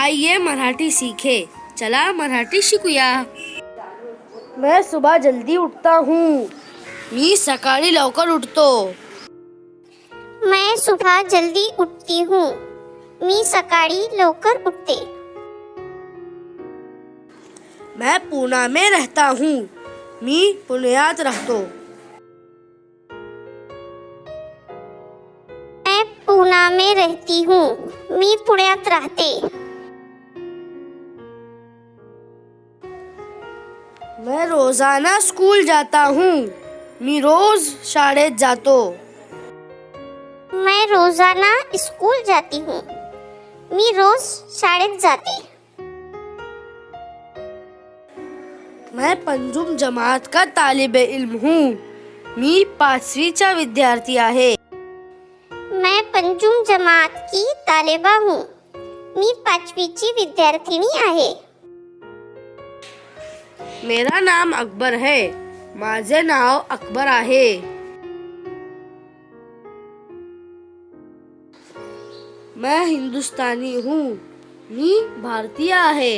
आइए मराठी सीखे. चला मराठी शिकूया. मैं सुबह जल्दी उठता हूँ. मी सकाळी लवकर उठतो. मैं सुबह जल्दी उठती हूँ. मी सकाळी लवकर उठते. मैं पुणे में रहता हूँ. मी पुण्यात राहतो. मैं पुणे में रहती हूँ. मी पुण्यात राहते. मैं रोजाना स्कूल जाता हूँ. मी रोज शाळेत जातो. मैं रोजाना स्कूल जाती हूँ. मी रोज शाळेत जाते. मैं पंजुम जमात का तालिबे इल्म हूँ. मी 5वीचा विद्यार्थी आहे. मैं पंजुम जमात की तालिबा हूँ. मी 5वीची विद्यार्थिनी आहे. मेरा नाम अकबर है. माझे नाव अकबर आहे. मैं हिंदुस्तानी हूँ. मी भारतीय आहे.